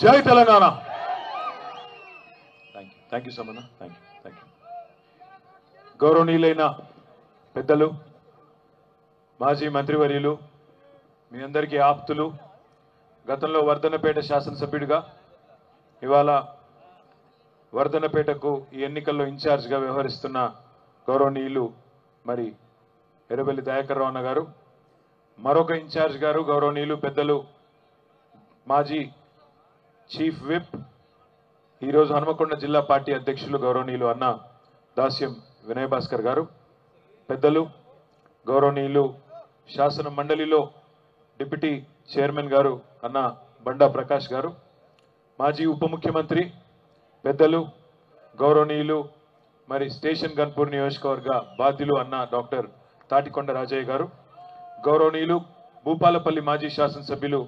జై Telangana. Thank you Samanna. Thank you. గౌరవనీయులైన పెద్దలు, మాజీ మంత్రివర్యులు, మీ అందరికీ ఆప్తులు, గతంలో వర్ధన్నపేట శాసనసభ్యుడిగా ఇవాళ వర్ధన్నపేటకు ఈ ఎన్నికల్లో ఇన్ఛార్జ్గా వ్యవహరిస్తున్న గౌరవనీయులు మరి ఎర్రబెల్లి దయాకర్ రావు అన్న గారు, మరొక ఇన్ఛార్జ్ గారు గౌరవనీయులు పెద్దలు మాజీ చీఫ్ విప్, ఈరోజు హనుమకొండ జిల్లా పార్టీ అధ్యక్షులు గౌరవనీయులు అన్న దాస్యం వినయ్ భాస్కర్ గారు, పెద్దలు గౌరవనీయులు శాసన మండలిలో డిప్యూటీ చైర్మన్ గారు అన్న బండా ప్రకాష్ గారు, మాజీ ఉప ముఖ్యమంత్రి పెద్దలు గౌరవనీయులు మరి స్టేషన్ గన్పూర్ నియోజకవర్గ బాధ్యులు అన్న డాక్టర్ తాటికొండ రాజయ్య గారు, గౌరవనీయులు భూపాలపల్లి మాజీ శాసనసభ్యులు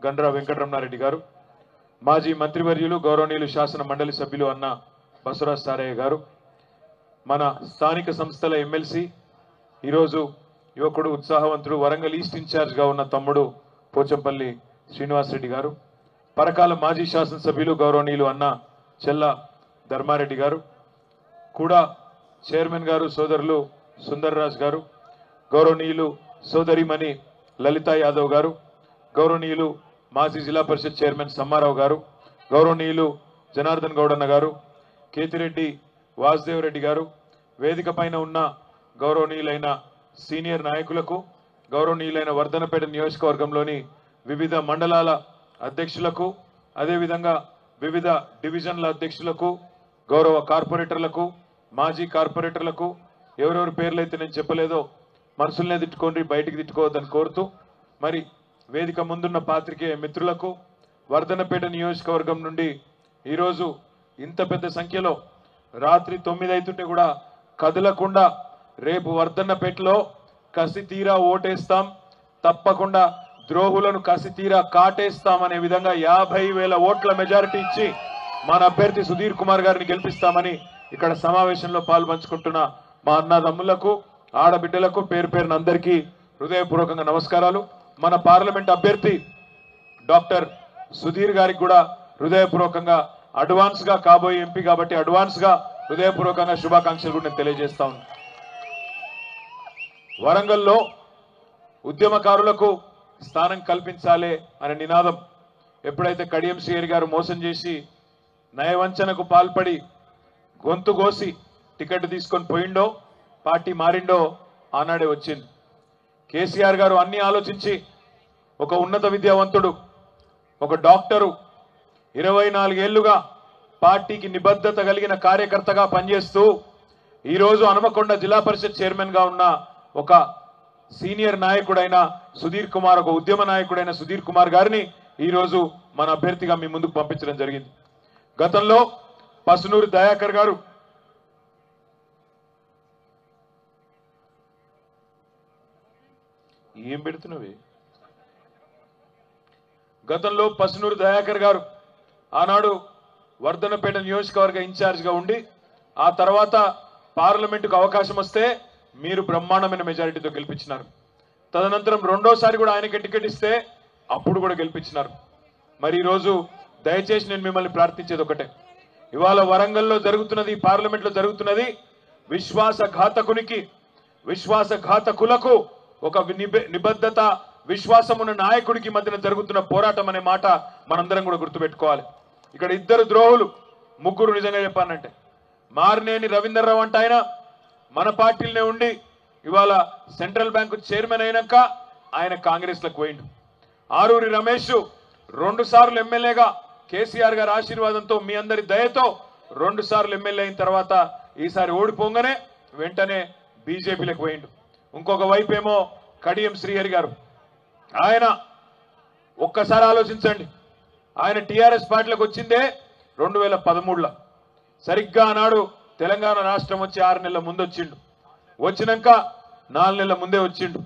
గండ్రా వెంకటరమణారెడ్డి గారు, మాజీ మంత్రివర్యులు గౌరవనీయులు శాసన మండలి సభ్యులు అన్న బసవరాజ్ సారయ్య గారు, మన స్థానిక సంస్థల ఎమ్మెల్సీ ఈరోజు యువకుడు ఉత్సాహవంతుడు వరంగల్ ఈస్ట్ ఇన్ఛార్జ్గా ఉన్న తమ్ముడు పోచంపల్లి శ్రీనివాసరెడ్డి గారు, పరకాల మాజీ శాసనసభ్యులు గౌరవనీయులు అన్న చెల్ల ధర్మారెడ్డి గారు, కూడా చైర్మన్ గారు సోదరులు సుందర్రాజ్ గారు, గౌరవనీయులు సోదరిమణి లలితా యాదవ్ గారు, గౌరవనీయులు మాజీ జిల్లా పరిషత్ చైర్మన్ సమ్మారావు గారు, గౌరవనీయులు జనార్దన్ గౌడన్న గారు, కేతిరెడ్డి వాసుదేవ్ రెడ్డి గారు, వేదిక పైన ఉన్న గౌరవనీయులైన సీనియర్ నాయకులకు, గౌరవనీయులైన వర్ధన్నపేట నియోజకవర్గంలోని వివిధ మండలాల అధ్యక్షులకు, అదేవిధంగా వివిధ డివిజన్ల అధ్యక్షులకు, గౌరవ కార్పొరేటర్లకు, మాజీ కార్పొరేటర్లకు, ఎవరెవరి పేర్లైతే నేను చెప్పలేదో మనసులనే తిట్టుకోండి, బయటికి తిట్టుకోవద్దని కోరుతూ, మరి వేదిక ముందున్న పాత్రికేయ మిత్రులకు, వర్ధన్నపేట నియోజకవర్గం నుండి ఈరోజు ఇంత పెద్ద సంఖ్యలో రాత్రి 9 అవుతుంటే కూడా కదలకుండా రేపు వర్ధన్నపేటలో కసి తీరా ఓటేస్తాం, తప్పకుండా ద్రోహులను కసి తీరా కాటేస్తామనే విధంగా 50,000 ఓట్ల మెజారిటీ ఇచ్చి మన అభ్యర్థి సుధీర్ కుమార్ గారిని గెలిపిస్తామని ఇక్కడ సమావేశంలో పాల్పంచుకుంటున్న మా అన్నదమ్ములకు, ఆడబిడ్డలకు పేరు పేరున అందరికీ హృదయపూర్వకంగా నమస్కారాలు. మన పార్లమెంట్ అభ్యర్థి డాక్టర్ సుధీర్ గారికి కూడా హృదయపూర్వకంగా అడ్వాన్స్ గా కాబోయే ఎంపీ కాబట్టి అడ్వాన్స్ గా హృదయపూర్వకంగా శుభాకాంక్షలు కూడా నేను తెలియజేస్తా ఉన్నాను. వరంగల్లో ఉద్యమకారులకు స్థానం కల్పించాలి అనే నినాదం ఎప్పుడైతే కడియం శ్రీహరి గారు మోసం చేసి నయవంచనకు పాల్పడి గొంతు కోసి టికెట్ తీసుకొని పోయిండో, పార్టీ మారిండో ఆనాడే వచ్చింది. కేసీఆర్ గారు అన్ని ఆలోచించి ఒక ఉన్నత విద్యావంతుడు, ఒక డాక్టరు, 24 ఏళ్లుగా పార్టీకి నిబద్ధత కలిగిన కార్యకర్తగా పనిచేస్తూ ఈరోజు హనుమకొండ జిల్లా పరిషత్ చైర్మన్ గా ఉన్న ఒక సీనియర్ నాయకుడైన సుధీర్ కుమార్, ఒక ఉద్యమ నాయకుడైన సుధీర్ కుమార్ గారిని ఈరోజు మన అభ్యర్థిగా మీ ముందుకు పంపించడం జరిగింది. గతంలో పసునూరి దయాకర్ గారు ఏం పెడుతున్నవి, గతంలో పసునూరి దయాకర్ గారు ఆనాడు వర్ధన్నపేట నియోజకవర్గ ఇన్ఛార్జ్గా ఉండి ఆ తర్వాత పార్లమెంటుకు అవకాశం వస్తే మీరు బ్రహ్మాండమైన మెజారిటీతో గెలిపించినారు. తదనంతరం రెండోసారి కూడా ఆయనకి టికెట్ ఇస్తే అప్పుడు కూడా గెలిపించినారు. మరి ఈరోజు దయచేసి నేను మిమ్మల్ని ప్రార్థించేది ఒకటే, ఇవాళ వరంగల్లో జరుగుతున్నది, పార్లమెంట్లో జరుగుతున్నది విశ్వాసఘాతకునికి, విశ్వాసఘాతకులకు ఒక నిబద్ధత, విశ్వాసం ఉన్న నాయకుడికి మధ్యన జరుగుతున్న పోరాటం అనే మాట మనందరం కూడా గుర్తుపెట్టుకోవాలి. ఇక్కడ ఇద్దరు ద్రోహులు, ముగ్గురు నిజంగా చెప్పానంటే, మారినేని రవీందర్రావు అంటే ఆయన మన పార్టీలోనే ఉండి ఇవాళ సెంట్రల్ బ్యాంకు చైర్మన్ అయినాక ఆయన కాంగ్రెస్ లకు పోయిండు. ఆరూరి రమేష్ 2 సార్లు ఎమ్మెల్యేగా కేసీఆర్ గారి ఆశీర్వాదంతో, మీ అందరి దయతో 2 సార్లు ఎమ్మెల్యే అయిన తర్వాత ఈసారి ఓడిపోగానే వెంటనే బీజేపీలకు పోయిండు. ఇంకొక వైపు ఏమో కడియం శ్రీహరి గారు, ఆయన ఒక్కసారి ఆలోచించండి, ఆయన టీఆర్ఎస్ పార్టీలకు వచ్చిందే 2013లో, సరిగ్గా ఆనాడు తెలంగాణ రాష్ట్రం వచ్చి 6 నెలల ముందు వచ్చిండు, వచ్చినాక 4 నెలల ముందే వచ్చిండు.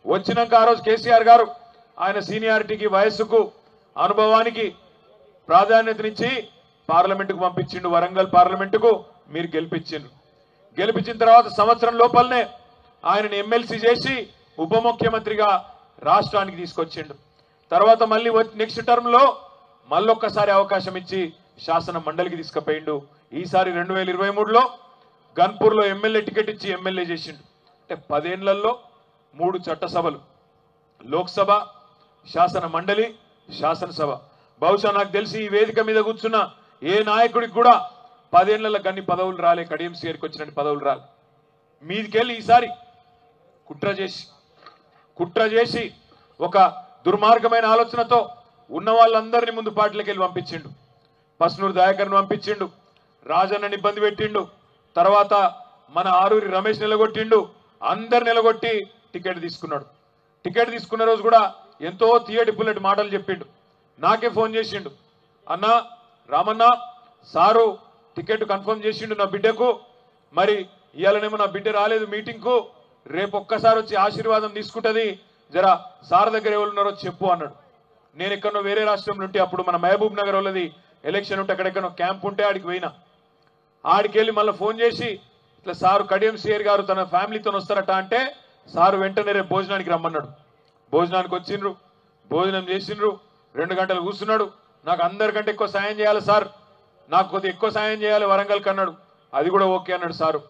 వచ్చినాక ఆ రోజు కేసీఆర్ గారు ఆయన సీనియారిటీకి, వయస్సుకు, అనుభవానికి ప్రాధాన్యతనిచ్చి పార్లమెంటుకు పంపించిండు. వరంగల్ పార్లమెంటుకు మీరు గెలిపించిండ్రు. గెలిపించిన తర్వాత సంవత్సరం లోపలనే ఆయనని ఎమ్మెల్సీ చేసి ఉప ముఖ్యమంత్రిగా రాష్ట్రానికి తీసుకొచ్చిండు. తర్వాత మళ్ళీ నెక్స్ట్ టర్మ్ లో మళ్ళొక్కసారి అవకాశం ఇచ్చి శాసన మండలికి తీసుకుపోయిండు. ఈసారి 2023లో గన్పూర్లో ఎమ్మెల్యే టికెట్ ఇచ్చి ఎమ్మెల్యే చేసిండు. అంటే 10 ఏళ్లలో 3 చట్టసభలు, లోక్సభ, శాసన మండలి, శాసనసభ. బహుశా నాకు తెలిసి ఈ వేదిక మీద కూర్చున్న ఏ నాయకుడికి కూడా 10 ఏళ్లలో గన్ని పదవులు రాలే, కడియం సీఆర్కి వచ్చినట్టు పదవులు రాలే. మీదికెళ్ళి ఈసారి కుట్ర చేసి ఒక దుర్మార్గమైన ఆలోచనతో ఉన్న వాళ్ళందరినీ ముందు పార్టీలకు వెళ్ళి పంపించిండు. పస్నూరు దయాకర్ను పంపించిండు, రాజన్నని ఇబ్బంది పెట్టిండు, తర్వాత మన ఆరూరి రమేష్ నిలగొట్టిండు, అందరు నిలగొట్టి టికెట్ తీసుకున్నాడు. టికెట్ తీసుకున్న రోజు కూడా ఎంతో తీయటి పుల్లటి మాటలు చెప్పిండు. నాకే ఫోన్ చేసిండు, అన్నా రామన్న సారు టికెట్ కన్ఫర్మ్ చేసిండు నా బిడ్డకు, మరి ఇవాళనేమో నా బిడ్డ రాలేదు మీటింగ్కు, రేపు ఒక్కసారి వచ్చి ఆశీర్వాదం తీసుకుంటుంది, జరా సార్ దగ్గర ఎవరున్నారో చెప్పు అన్నాడు. నేను ఎక్కడో వేరే రాష్ట్రంలో ఉంటే అప్పుడు మన మహబూబ్ నగర్ వాళ్ళది ఎలక్షన్ ఉంటే అక్కడెక్కడో క్యాంప్ ఉంటే ఆడికి పోయినా. ఆడికి వెళ్ళి మళ్ళీ ఫోన్ చేసి ఇట్లా సారు కడియం సీఆర్ గారు తన ఫ్యామిలీతో వస్తారట అంటే సారు వెంటనే రేపు భోజనానికి రమ్మన్నాడు. భోజనానికి వచ్చిండ్రు, భోజనం చేసిండ్రు, 2 గంటలు కూర్చున్నాడు. నాకు అందరికంటే ఎక్కువ సాయం చేయాలి సార్, నాకు కొద్దిగా ఎక్కువ సాయం చేయాలి వరంగల్కి అన్నాడు. అది కూడా ఓకే అన్నాడు సారు.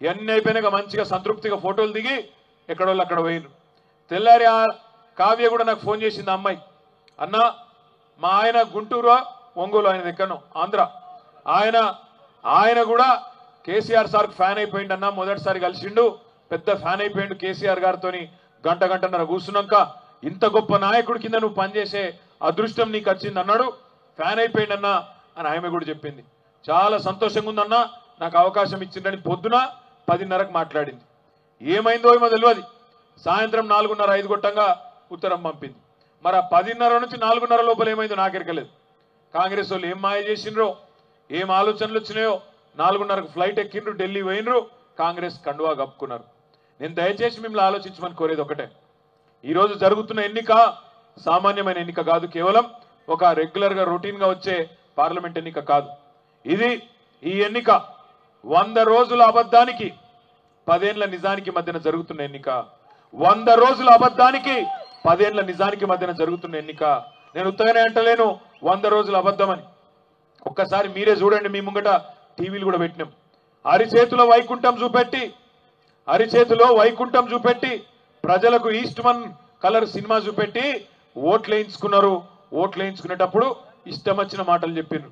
ఇవన్నీ అయిపోయినాక మంచిగా సంతృప్తిగా ఫోటోలు దిగి ఎక్కడోళ్ళు అక్కడ పోయినరు. తెల్లారి కావ్య కూడా నాకు ఫోన్ చేసింది, అమ్మాయి, అన్న మా ఆయన గుంటూరు ఒంగోలు, ఆయన ఎక్కడో ఆంధ్ర, ఆయన కూడా కేసీఆర్ సార్కి ఫ్యాన్ అయిపోయిండు అన్న, మొదటిసారి కలిసిండు, పెద్ద ఫ్యాన్ అయిపోయిండు కేసీఆర్ గారితో, గంటన్నర కూర్చున్నాక ఇంత గొప్ప నాయకుడి కింద నువ్వు పనిచేసే అదృష్టం నీకు వచ్చింది అన్నాడు, ఫ్యాన్ అయిపోయిండన్నా అని ఆమె కూడా చెప్పింది. చాలా సంతోషంగా ఉందన్నా, నాకు అవకాశం ఇచ్చిందని పొద్దున 10:30కు మాట్లాడింది. ఏమైందో ఏమో తెలియదు, సాయంత్రం 4:30-5 గొట్టంగా ఉత్తరం పంపింది. మరి ఆ 10:30 నుంచి 4:30 లోపల ఏమైందో నాకెరకలేదు. కాంగ్రెస్ వాళ్ళు ఏం మాయ చేసిండ్రో, ఏం ఆలోచనలు వచ్చినాయో, 4:30కు ఫ్లైట్ ఎక్కిండ్రు, ఢిల్లీ పోయినరు, కాంగ్రెస్ కండువా కప్పుకున్నారు. నేను దయచేసి మిమ్మల్ని ఆలోచించమని కోరేది ఒకటే, ఈరోజు జరుగుతున్న ఎన్నిక సామాన్యమైన ఎన్నిక కాదు, కేవలం ఒక రెగ్యులర్గా రొటీన్గా వచ్చే పార్లమెంట్ ఎన్నిక కాదు. ఈ ఎన్నిక 100 రోజుల అబద్ధానికి 10 ఏళ్ల నిజానికి మధ్యన జరుగుతున్న ఎన్నిక. 100 రోజుల అబద్ధానికి 10 ఏళ్ల నిజానికి మధ్యన జరుగుతున్న ఎన్నిక. నేను ఉత్తగానే అంటలేను 100 రోజుల అబద్ధం అని. ఒక్కసారి మీరే చూడండి, మీ ముంగట టీవీలు కూడా పెట్టినాం. అరిచేతిలో వైకుంఠం చూపెట్టి ప్రజలకు ఈస్ట్మన్ కలర్ సినిమా చూపెట్టి ఓట్లేయించుకున్నారు. ఓట్లేయించుకునేటప్పుడు ఇష్టం వచ్చిన మాటలు చెప్పినారు.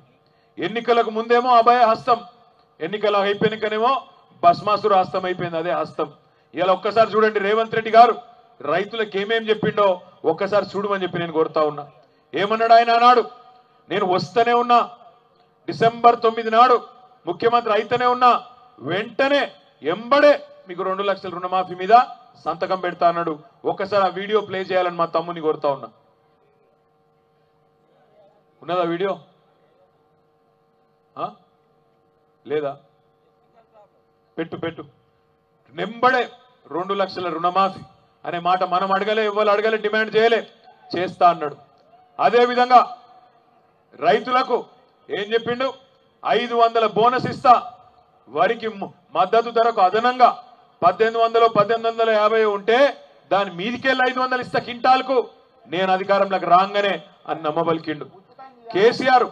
ఎన్నికలకు ముందేమో అభయ హస్తం, ఎన్నికలు అయిపోయినాకనేమో భస్మాసుర హస్తం అయిపోయింది, అదే హస్తం. ఇలా ఒక్కసారి చూడండి, రేవంత్ రెడ్డి గారు రైతులకు ఏమేం చెప్పిండో ఒక్కసారి చూడమని చెప్పి నేను కోరుతా ఉన్నా. ఏమన్నాడు ఆయన అన్నాడు, నేను వస్తూనే ఉన్నా, డిసెంబర్ 9 నాడు ముఖ్యమంత్రి అయితేనే ఉన్నా, వెంటనే ఎంబడే మీకు 2 లక్షల రుణమాఫీ మీద సంతకం పెడతా అన్నాడు. ఒక్కసారి ఆ వీడియో ప్లే చేయాలని మా తమ్ముని కోరుతా ఉన్నా. ఉన్నదా వీడియో? లేదా? పెట్టు. నెంబడే 2 లక్షల రుణమాఫీ అనే మాట మనం అడగలే, ఎవరు అడగలే, డిమాండ్ చేయలే, చేస్తా అన్నాడు. అదేవిధంగా రైతులకు ఏం చెప్పిండు, 500 బోనస్ ఇస్తా, వరికి మద్దతు ధరకు అదనంగా 1850 ఉంటే దాని మీదికెళ్ళి 500 ఇస్తా కింటాల్కు, నేను అధికారంలోకి రాగానే అని నమ్మబలికిండు. కేసీఆర్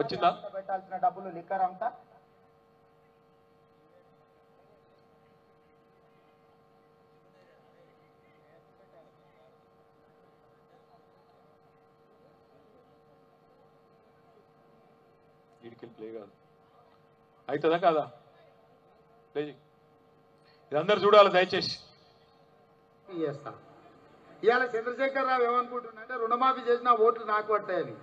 వచ్చిందా? పెట్టాల్సిన డబ్బులు లిక్కర్ అంతా ప్లే కాదు, అవుతుందా కాదా? ప్లే ఇది అందరు చూడాలి దయచేసి. చేస్తా. ఇవాళ చంద్రశేఖర్ రావు ఏమనుకుంటున్నాంటే రుణమాఫీ చేసిన ఓట్లు నాకు పడతాయని.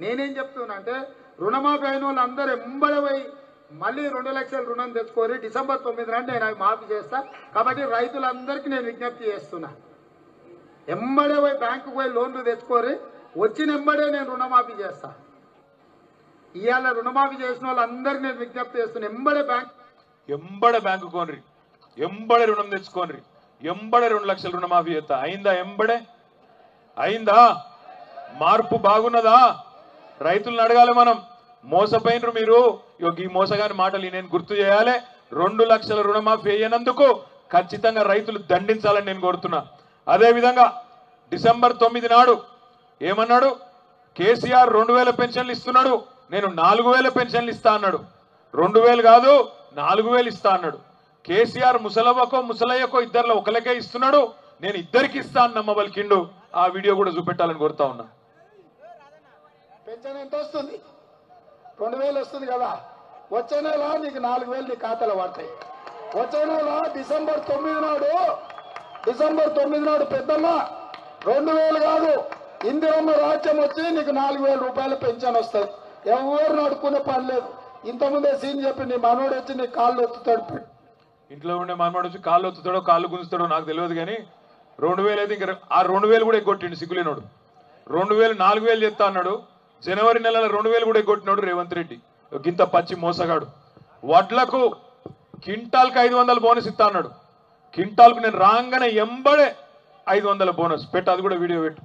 నేనేం చెప్తున్నా అంటే రుణమాఫీ అయిన వాళ్ళు అందరూ ఎంబడి పోయి మళ్ళీ 2 లక్షల రుణం తెచ్చుకొని డిసెంబర్ 9 నాడు నేను అవి మాఫీ చేస్తా. కాబట్టి రైతులందరికీ నేను విజ్ఞప్తి చేస్తున్నా, ఎంబడే పోయి బ్యాంకుకు పోయి లోన్లు తెచ్చుకొని వచ్చిన ఎంబడే నేను రుణమాఫీ చేస్తా. ఇవాళ రుణమాఫీ చేసిన వాళ్ళందరికీ నేను విజ్ఞప్తి చేస్తున్నా, ఎంబడే బ్యాంకు కోనరి, ఎంబడే రుణం తెచ్చుకోనరి, ఎంబడే 2 లక్షల రుణమాఫీ చేస్తా. అయిందా? మార్పు బాగున్నదా? రైతులను అడగాలి మనం. మోసపోయినరు మీరు, ఈ మోసగాని మాటలు నేను గుర్తు చేయాలి. 2 లక్షల రుణమాఫీ అయ్యేనందుకు ఖచ్చితంగా రైతులు దండించాలని నేను కోరుతున్నా. అదేవిధంగా డిసెంబర్ 9 నాడు ఏమన్నాడు, కేసీఆర్ 2000 పెన్షన్లు ఇస్తున్నాడు, నేను 4000 పెన్షన్లు ఇస్తా అన్నాడు. 2000 కాదు 4000 ఇస్తా అన్నాడు. కేసీఆర్ ముసలవ్వకో ముసలయ్యకో ఇద్దరిలో ఒకరికే ఇస్తున్నాడు, నేను ఇద్దరికి ఇస్తా అని నమ్మబలికిండు. ఆ వీడియో కూడా చూపెట్టాలని కోరుతా ఉన్నా. పెన్షన్ ఎంత వస్తుంది? 2000 వస్తుంది కదా. వచ్చే నెల నీకు 4000 నీ ఖాతాలో పడతాయి. వచ్చే నెల డిసెంబర్ 9 నాడు పెద్దమ్మ 2000 కాదు, ఇందిరమ్మ రాజ్యం వచ్చి నీకు 4000 రూపాయల పెన్షన్ వస్తుంది. ఎవరు నడుకునే పని లేదు. ఇంతకుముందే సీన్ చెప్పి నీ మనోడు వచ్చి నీ కాళ్ళు ఒత్తుతాడు. ఇంట్లో ఉండే మనవాడు వచ్చి కాళ్ళు ఒత్తుతాడో కాళ్ళు గుంజుతాడో నాకు తెలియదు, కానీ 2000 అయితే ఇంకా ఆ 2000 కూడా ఎగ్గొట్టిండు సిగ్గులేనోడు. 2000 4000 చెప్తా అన్నాడు. జనవరి నెలలో 2000 కూడా ఎగ్గొట్టినాడు రేవంత్ రెడ్డి. గింత పచ్చి మోసగాడు. వడ్లకు క్వింటాల్కి 500 బోనస్ ఇస్తా అన్నాడు. క్వింటాల్కు నేను రాగానే ఎంబడే 500 బోనస్ పెట్టు, అది కూడా వీడియో పెట్టు.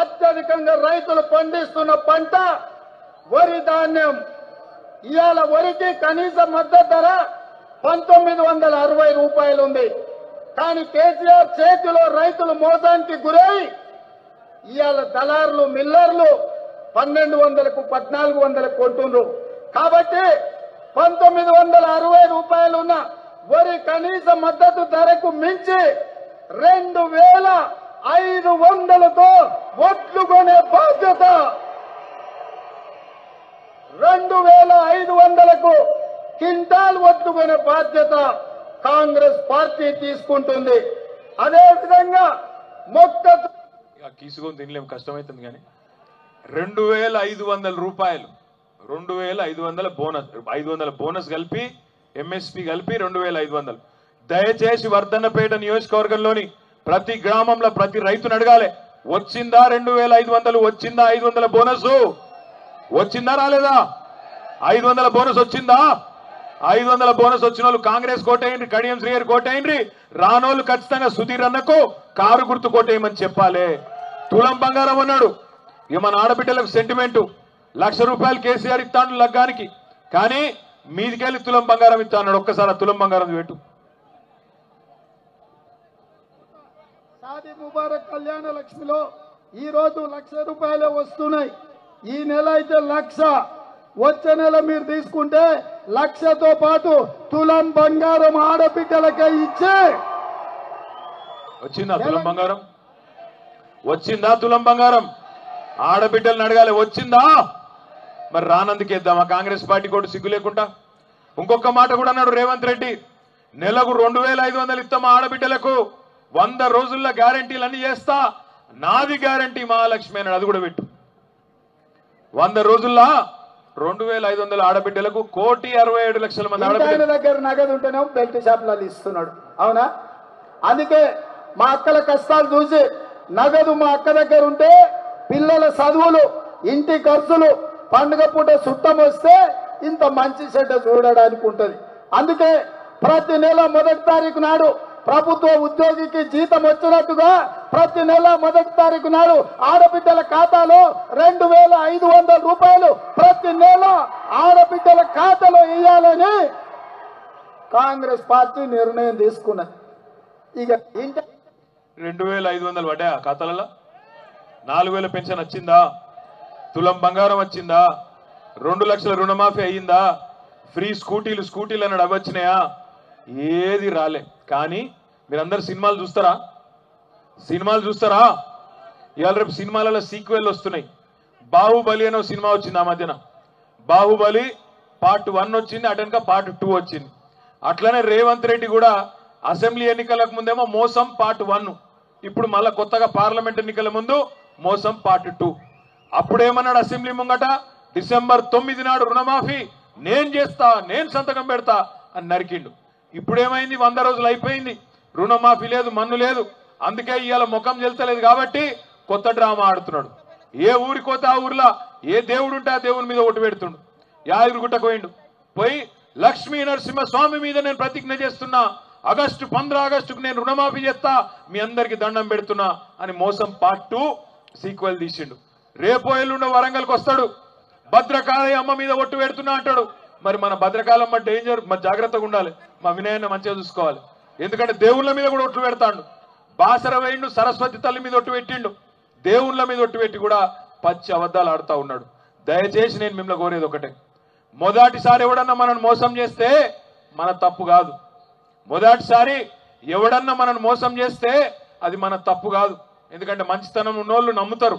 అత్యధికంగా రైతులు పండిస్తున్న పంట వరి ధాన్యం. ఇవాళ వరికి కనీస మద్దతు ధర 1960 రూపాయలు ఉంది. కానీ కేసీఆర్ చేతిలో రైతులు మోసానికి గురై ఇవాళ దళారులు మిల్లర్లు 1200కు 1400కు కొంటుండ్రు. కాబట్టి 1960 రూపాయలు ఉన్న వరి కనీస మద్దతు ధరకు మించి 2500తో ఒట్లు కొనే బాధ్యత, 2500కు క్వింటాల్ ఒట్లు కొనే బాధ్యత కాంగ్రెస్ పార్టీ తీసుకుంటుంది. అదేవిధంగా తీసుకొని తినలేము, కష్టమవుతుంది. కానీ 2500 రూపాయలు, 2500 బోనస్, 500 బోనస్ కలిపి ఎంఎస్పి కలిపి 2500. దయచేసి వర్ధన్నపేట నియోజకవర్గంలోని ప్రతి గ్రామంలో ప్రతి రైతును అడగాలి, వచ్చిందా 2500, వచ్చిందా 500 బోనస్, వచ్చిందా రాలేదా? 500 బోనస్ వచ్చిందా? 500 బోనస్ వచ్చిన వాళ్ళు కాంగ్రెస్ కోటేయండి, కడియం శ్రీగారు కోటేయండి. రానోళ్ళు ఖచ్చితంగా సుధీర్ అన్నకు కారు గుర్తు కోటేయమని చెప్పాలి. తులం బంగారం అన్నాడు. ఇక మన ఆడబిడ్డలకు సెంటిమెంట్, 1,00,000 రూపాయలు కేసీఆర్ ఇస్తాడు లగ్గానికి, కానీ మీదికెళ్ళి తులం బంగారం ఇస్తా అన్నాడు. ఒక్కసారి తులం బంగారం పెట్టు. షాదీ ముబారక్ కళ్యాణ లక్ష్మిలో ఈ రోజు 1,00,000 రూపాయలే వస్తున్నాయి. ఈ నెల అయితే 1,00,000, వచ్చే నెల మీరు తీసుకుంటే 1,00,000తో పాటు తులం బంగారం ఆడబిడ్డలకే ఇచ్చే. వచ్చిందా తులం బంగారం? వచ్చిందా తులం బంగారం? ఆడబిడ్డలను అడగాలి, వచ్చిందా? మరి రానందుకేద్దామా కాంగ్రెస్ పార్టీ కూడా సిగ్గు లేకుండా? ఇంకొక మాట కూడా అన్నాడు రేవంత్ రెడ్డి, నెలకు 2500 ఇస్తామా ఆడబిడ్డలకు, 100 రోజుల్లో గ్యారంటీలు అన్ని చేస్తా, నాది గ్యారంటీ మహాలక్ష్మి అన్నాడు. అది కూడా పెట్టు. 100 రోజుల్లో 2500 ఆడబిడ్డలకు 1,67,00,000 మంది ఆడబిడ్డల దగ్గర నగదు ఉంటేనే బెల్ట్ షాపులలో ఇస్తున్నాడు. అవునా? అందుకే మా అక్కల కష్టాలు చూసి నగదు మా అక్క దగ్గర ఉంటే పిల్లల చదువులు, ఇంటి ఖర్చులు, పండుగ పూట చుట్టం వస్తే ఇంత మంచి చెడ్డ చూడడానికి ఉంటుంది. అందుకే ప్రతి నెల 1వ తారీఖు నాడు ప్రభుత్వ ఉద్యోగికి జీతం వచ్చినట్టుగా ప్రతి నెల 1వ తారీఖు నాడు ఆడబిడ్డల ఖాతాలో 2,500 రూపాయలు ప్రతి నెల ఆడబిడ్డల ఖాతాలో ఇవ్వాలని కాంగ్రెస్ పార్టీ నిర్ణయం తీసుకున్నది. ఇక 2,500 పడ్డా ఖాతాలలో? 4,000 పెన్షన్ వచ్చిందా? తులం బంగారం వచ్చిందా? 2 లక్షల రుణమాఫీ అయ్యిందా? ఫ్రీ స్కూటీలు అన్నాడు, అవి వచ్చినాయా? ఏది రాలే. కానీ మీరందరూ సినిమాలు చూస్తారా? ఇవాళ రేపు సినిమాలలో సీక్వెల్ వస్తున్నాయి. బాహుబలి అనే సినిమా వచ్చింది ఆ మధ్యన. బాహుబలి పార్ట్ 1 వచ్చింది, అటెనక పార్ట్ 2 వచ్చింది. అట్లనే రేవంత్ రెడ్డి కూడా అసెంబ్లీ ఎన్నికలకు ముందేమో మోసం పార్ట్ 1, ఇప్పుడు మళ్ళా కొత్తగా పార్లమెంట్ ఎన్నికల ముందు మోసం పార్ట్ 2. అప్పుడేమన్నాడు అసెంబ్లీ ముంగట, డిసెంబర్ 9 నాడు రుణమాఫీ నేను చేస్తా, నేను సంతకం పెడతా అని నరికిండు. ఇప్పుడేమైంది? 100 రోజులు అయిపోయింది, రుణమాఫీ లేదు, మన్ను లేదు. అందుకే ఇవాళ ముఖం చెల్తలేదు కాబట్టి కొత్త డ్రామా ఆడుతున్నాడు. ఏ ఊరికి పోతే ఆ ఊర్లో ఏ దేవుడు ఉంటే ఆ దేవుని మీద ఓటు పెడుతుండు. యాదగిరిగుట్టకు పోయి లక్ష్మీ నరసింహస్వామి మీద నేను ప్రతిజ్ఞ చేస్తున్నా, ఆగస్టు 15 ఆగస్టుకు నేను రుణమాఫీ చేస్తా, మీ అందరికి దండం పెడుతున్నా అని మోసం పార్ట్ 2 సీక్వెల్ తీసిండు. రేపో ఎల్లుండో వరంగల్కి వస్తాడు, భద్రకాళి అమ్మ మీద ఒట్టు పెడుతున్నా అంటాడు. మరి మన భద్రకాళమ్మ డేంజర్, మరి జాగ్రత్తగా ఉండాలి, మా వినయాన్ని మంచిగా చూసుకోవాలి. ఎందుకంటే దేవుళ్ళ మీద కూడా ఒట్లు పెడతాడు. బాసర వేయిండు, సరస్వతి తల్లి మీద ఒట్టు పెట్టిండు, దేవుళ్ళ మీద ఒట్టు పెట్టి కూడా పచ్చి అబద్ధాలు ఆడుతూ ఉన్నాడు. దయచేసి నేను మిమ్మల్ని కోరేది ఒకటే, మొదటిసారి ఎవడన్నా మనల్ని మోసం చేస్తే మన తప్పు కాదు. మొదటిసారి ఎవడన్నా మనల్ని మోసం చేస్తే అది మన తప్పు కాదు, ఎందుకంటే మంచితనం ఉన్నోళ్ళు నమ్ముతారు.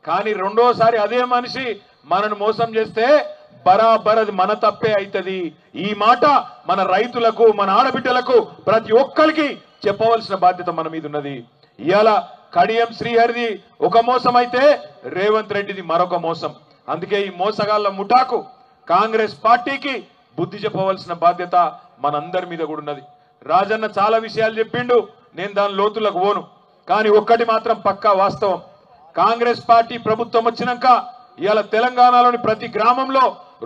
కానీ రెండోసారి అదే మనిషి మనను మోసం చేస్తే బరాబర్ అది మన తప్పే అవుతుంది. ఈ మాట మన రైతులకు, మన ఆడబిడ్డలకు, ప్రతి ఒక్కరికి చెప్పవలసిన బాధ్యత మన మీద ఉన్నది. ఇవాళ కడియం శ్రీహరిది ఒక మోసం అయితే రేవంత్ రెడ్డిది మరొక మోసం. అందుకే ఈ మోసగాళ్ల ముఠాకు కాంగ్రెస్ పార్టీకి బుద్ధి చెప్పవలసిన బాధ్యత మనందరి మీద కూడా ఉన్నది. రాజన్న చాలా విషయాలు చెప్పిండు, నేను దాని లోతులకు పోను. కానీ ఒక్కటి మాత్రం పక్కా వాస్తవం, కాంగ్రెస్ పార్టీ ప్రభుత్వం వచ్చినాక ఇవాళ తెలంగాణలోని ప్రతి గ్రామంలో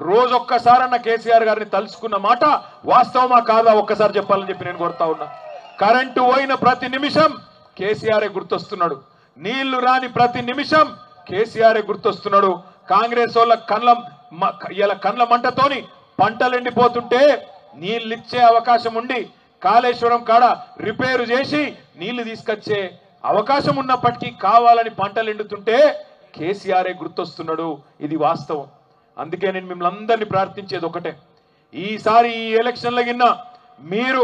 రోజొక్కసారన్న కేసీఆర్ గారిని తలుచుకున్న మాట వాస్తవమా కాదా ఒక్కసారి చెప్పాలని చెప్పి నేను కోరుతా ఉన్నా. కరెంటు పోయిన ప్రతి నిమిషం కేసీఆరే గుర్తొస్తున్నాడు, నీళ్లు రాని ప్రతి నిమిషం కేసీఆరే గుర్తొస్తున్నాడు. కాంగ్రెస్ వాళ్ళ కండ్ల మంటతోని పంటలు ఎండిపోతుంటే నీళ్ళిచ్చే అవకాశం ఉండి కాళేశ్వరం కాడ రిపేరు చేసి నీళ్లు తీసుకొచ్చే అవకాశం ఉన్నప్పటికీ కావాలని పంటలు ఎండుతుంటే కేసీఆరే గుర్తొస్తున్నాడు. ఇది వాస్తవం. అందుకే నేను మిమ్మల్ని అందరినీ ప్రార్థించేది ఒకటే, ఈసారి ఈ ఎలక్షన్ల గిన్న మీరు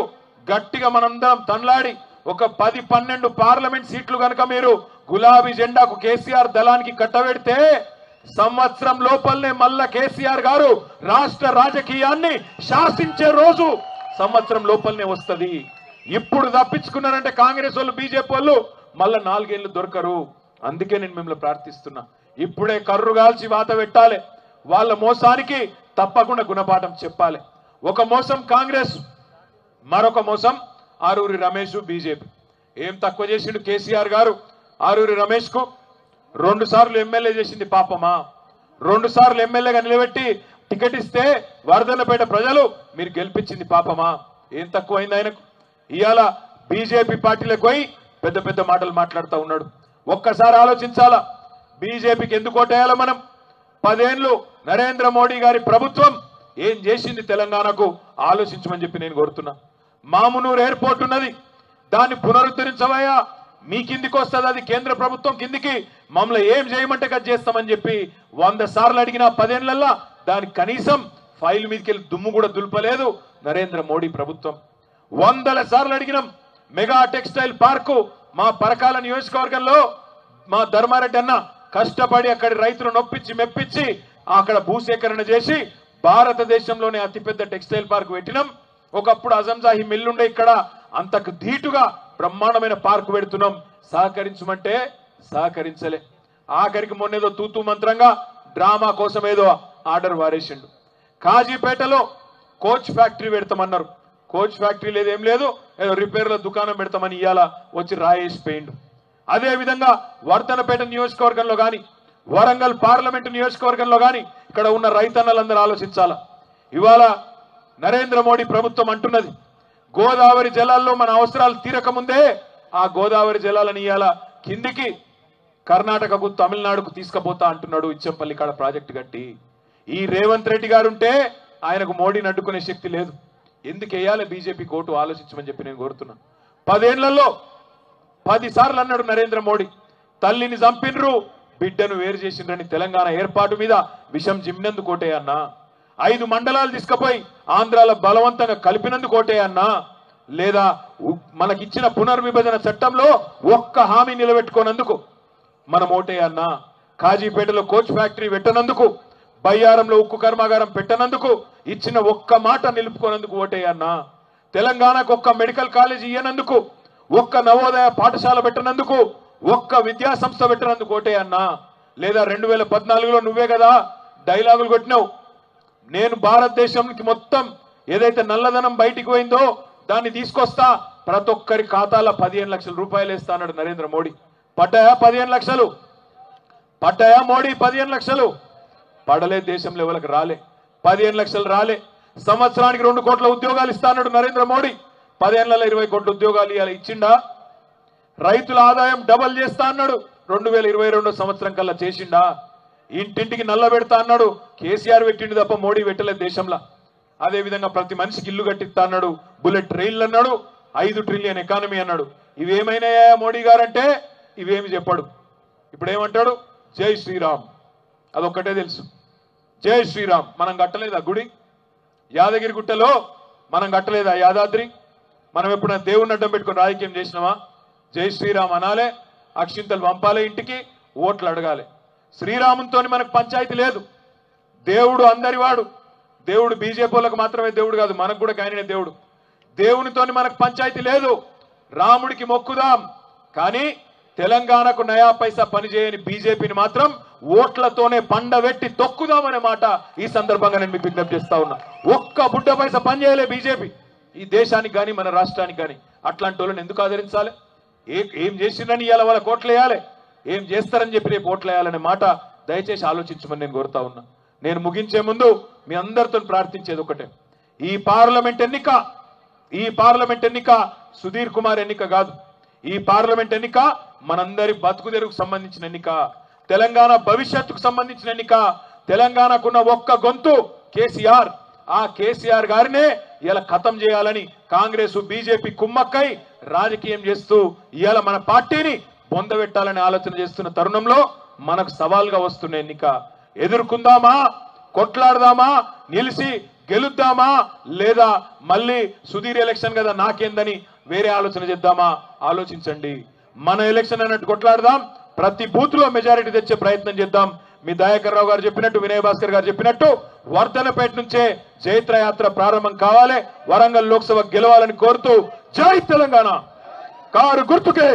గట్టిగా మనందరం తన్లాడి ఒక 10-12 పార్లమెంట్ సీట్లు కనుక మీరు గులాబీ జెండాకు కేసీఆర్ దళానికి కట్టబెడితే సంవత్సరం లోపలనే మళ్ళా కేసీఆర్ గారు రాష్ట్ర రాజకీయాన్ని శాసించే రోజు సంవత్సరం లోపలనే వస్తుంది. ఇప్పుడు తప్పించుకున్నారంటే కాంగ్రెస్ వాళ్ళు, బీజేపీ వాళ్ళు మళ్ళా 4 ఏళ్ళు దొరకరు. అందుకే నేను మిమ్మల్ని ప్రార్థిస్తున్నా, ఇప్పుడే కర్రు కాల్చి వాత పెట్టాలి, వాళ్ళ మోసానికి తప్పకుండా గుణపాఠం చెప్పాలి. ఒక మోసం కాంగ్రెస్, మరొక మోసం ఆరూరి రమేష్ బీజేపీ. ఏం తక్కువ చేసిండు కేసీఆర్ గారు ఆరూరి రమేష్ కు? 2 సార్లు ఎమ్మెల్యే చేసింది పాపమా? 2 సార్లు ఎమ్మెల్యేగా నిలబెట్టి టికెట్ ఇస్తే వరదన్నపేట ప్రజలు మీరు గెలిపించింది పాపమా? ఏం తక్కువ అయింది ఆయనకు? ఇవాళ బీజేపీ పార్టీలకు పోయి పెద్ద పెద్ద మాటలు మాట్లాడుతూ ఉన్నాడు. ఒక్కసారి ఆలోచించాలా, బీజేపీకి ఎందుకు ఓటేయాలి మనం? 10 ఏళ్ళు నరేంద్ర మోడీ గారి ప్రభుత్వం ఏం చేసింది తెలంగాణకు ఆలోచించమని చెప్పి నేను కోరుతున్నా. మామునూరు ఎయిర్పోర్ట్ ఉన్నది, దాన్ని పునరుద్ధరించవయ్యా, మీ కిందికి వస్తుంది, అది కేంద్ర ప్రభుత్వం కిందికి, మమ్మల్ని ఏం చేయమంటే కట్ చేస్తామని చెప్పి 100 సార్లు అడిగిన 10 ఏళ్లల్లా దానికి కనీసం ఫైల్ మీదకి వెళ్ళి దుమ్ము కూడా దులపలేదు నరేంద్ర మోడీ ప్రభుత్వం. 100 సార్లు అడిగినాం మెగా టెక్స్టైల్ పార్కు మా పరకాల నియోజకవర్గంలో మా ధర్మారెడ్డి అన్న కష్టపడి అక్కడి రైతులు నొప్పించి మెప్పించి అక్కడ భూసేకరణ చేసి భారతదేశంలోనే అతిపెద్ద టెక్స్టైల్ పార్క్ పెట్టినాం. ఒకప్పుడు అజంజాహి మిల్లుండే ఇక్కడ, అంతకు ధీటుగా బ్రహ్మాండమైన పార్కు పెడుతున్నాం. సహకరించమంటే సహకరించలే. ఆఖరికి మొన్నేదో తూతూ మంత్రంగా డ్రామా కోసం ఏదో ఆర్డర్ వారేసిండు. కాజీపేటలో కోచ్ ఫ్యాక్టరీ పెడతామన్నారు, కోచ్ ఫ్యాక్టరీ లేదేం లేదు, ఏదో రిపేర్ల దుకాణం పెడతామని ఇవాళ వచ్చి రాయేసి పోయిండు. అదే విధంగా వర్ధనపేట నియోజకవర్గంలో కానీ, వరంగల్ పార్లమెంటు నియోజకవర్గంలో కానీ ఇక్కడ ఉన్న రైతన్నలందరూ ఆలోచించాలా. ఇవాళ నరేంద్ర మోడీ ప్రభుత్వం అంటున్నది గోదావరి జలాల్లో మన అవసరాలు తీరకముందే ఆ గోదావరి జలాలను ఇవాళ కిందికి కర్ణాటకకు, తమిళనాడుకు తీసుకుపోతా అంటున్నాడు. ఇచ్చంపల్లి కాడ ప్రాజెక్టు కట్టి. ఈ రేవంత్ రెడ్డి గారు ఉంటే ఆయనకు మోడీని అడ్డుకునే శక్తి లేదు. ఎందుకు వేయాలి బీజేపీ కోటు ఆలోచించమని చెప్పి నేను కోరుతున్నా. 10 ఏళ్లలో 10 సార్లు అన్నాడు నరేంద్ర మోడీ, తల్లిని చంపినరు, బిడ్డను వేరు చేసిండ్రని తెలంగాణ ఏర్పాటు మీద విషం జిమ్మినందుకు కోటే అన్నా. 5 మండలాలు తీసుకుపోయి ఆంధ్రాలో బలవంతంగా కలిపినందుకు కోటే అన్నా, లేదా మనకిచ్చిన పునర్విభజన చట్టంలో ఒక్క హామీ నిలబెట్టుకోనందుకు మనం ఓటే అన్నా, కాజీపేటలో కోచ్ ఫ్యాక్టరీ పెట్టనందుకు, బయ్యారంలో ఉక్కు కర్మాగారం పెట్టనందుకు, ఇచ్చిన ఒక్క మాట నిలుపుకోనందుకు ఓటే అన్నా, తెలంగాణకు ఒక్క మెడికల్ కాలేజ్ ఇయ్యనందుకు, ఒక్క నవోదయ పాఠశాల పెట్టనందుకు, ఒక్క విద్యా సంస్థ పెట్టనందుకు ఓటే అన్నా, లేదా 2014లో నువ్వే కదా డైలాగులు కొట్టినావు, నేను భారతదేశానికి మొత్తం ఏదైతే నల్లధనం బయటికి పోయిందో దాన్ని తీసుకొస్తా, ప్రతి ఒక్కరి ఖాతాలో 15 లక్షల రూపాయలు వేస్తా అన్నాడు నరేంద్ర మోడీ. పడ్డాయా 15 లక్షలు? పడ్డాయా మోడీ 15 లక్షలు? పడలే. దేశంలో ఎవరికి రాలే 15 లక్షలు రాలే. సంవత్సరానికి 2 కోట్ల ఉద్యోగాలు ఇస్తా అన్నాడు నరేంద్ర మోడీ. 10 ఏళ్లలో 20 కోట్ల ఉద్యోగాలు ఇవాళ ఇచ్చిండా? రైతుల ఆదాయం డబల్ చేస్తా అన్నాడు 2022 సంవత్సరం కల్లా చేసిండా? ఇంటింటికి నల్ల పెడతా అన్నాడు, కేసీఆర్ పెట్టిండు తప్ప మోడీ పెట్టలేదు దేశంలో. అదే విధంగా ప్రతి మనిషికి ఇల్లు కట్టిస్తా అన్నాడు, బుల్లెట్ ట్రైన్లు అన్నాడు, 5 ట్రిలియన్ ఎకానమీ అన్నాడు. ఇవేమైనాయా మోడీ గారంటే ఇవేమి చెప్పాడు. ఇప్పుడు ఏమంటాడు? జై శ్రీరామ్. అదొక్కటే తెలుసు, జై శ్రీరామ్. మనం కట్టలేదా గుడి? యాదగిరి గుట్టలో మనం కట్టలేదా యాదాద్రి? మనం ఎప్పుడైనా దేవుడిని అడ్డం పెట్టుకుని రాజకీయం చేసినామా? జై శ్రీరామ్ అనాలే, అక్షింతలు పంపాలే, ఇంటికి ఓట్లు అడగాలి. శ్రీరాముతో మనకు పంచాయతీ లేదు. దేవుడు అందరివాడు. దేవుడు బీజేపీ వాళ్ళకు మాత్రమే దేవుడు కాదు, మనకు కూడా ఆయననే దేవుడు. దేవునితో మనకు పంచాయతీ లేదు. రాముడికి మొక్కుదాం, కానీ తెలంగాణకు నయా పైసా పనిచేయని బీజేపీని మాత్రం ఓట్లతోనే పండబెట్టి తొక్కుదామనే మాట ఈ సందర్భంగా నేను మీకు విజ్ఞప్తి చేస్తా ఉన్నా. ఒక్క బుడ్డ పైసా పనిచేయలే బీజేపీ ఈ దేశానికి కానీ మన రాష్ట్రానికి కానీ. అట్లాంటి వాళ్ళని ఎందుకు ఆదరించాలి? ఏం చేసిందని ఇవాళ వాళ్ళకి ఓట్లు వేయాలి, ఏం చేస్తారని చెప్పి రేపు ఓట్లు వేయాలనే మాట దయచేసి ఆలోచించమని నేను కోరుతా ఉన్నా. నేను ముగించే ముందు మీ అందరితో ప్రార్థించేది ఒకటే, ఈ పార్లమెంట్ ఎన్నిక సుధీర్ కుమార్ ఎన్నిక కాదు. ఈ పార్లమెంట్ ఎన్నిక మనందరి బతుకు తెరువుకు సంబంధించిన ఎన్నిక, తెలంగాణ భవిష్యత్తుకు సంబంధించిన ఎన్నిక. తెలంగాణకున్న ఒక్క గొంతు కేసీఆర్. ఆ కేసీఆర్ గారినే ఇలా ఖతం చేయాలని కాంగ్రెస్ బీజేపీ కుమ్మక్కై రాజకీయం చేస్తూ ఇవాళ మన పార్టీని బొందబెట్టాలని ఆలోచన చేస్తున్న తరుణంలో మనకు సవాల్గా వస్తున్న ఎన్నిక. ఎదుర్కొందామా, కొట్లాడదామా, నిలిచి గెలుద్దామా, లేదా మళ్ళీ సుధీర్ ఎలక్షన్ కదా నాకేందని వేరే ఆలోచన చేద్దామా? ఆలోచించండి. మన ఎలక్షన్ అన్నట్టు కొట్లాడదాం, ప్రతి బూత్ లో మెజారిటీ తెచ్చే ప్రయత్నం చేద్దాం. మీ దయాకర్ రావు గారు చెప్పినట్టు, వినయ్ భాస్కర్ గారు చెప్పినట్టు వర్ధనపేట నుంచే జైత్ర యాత్ర ప్రారంభం కావాలి. వరంగల్ లోక్సభ గెలవాలని కోరుతూ జై తెలంగాణ. కారు గుర్తుకే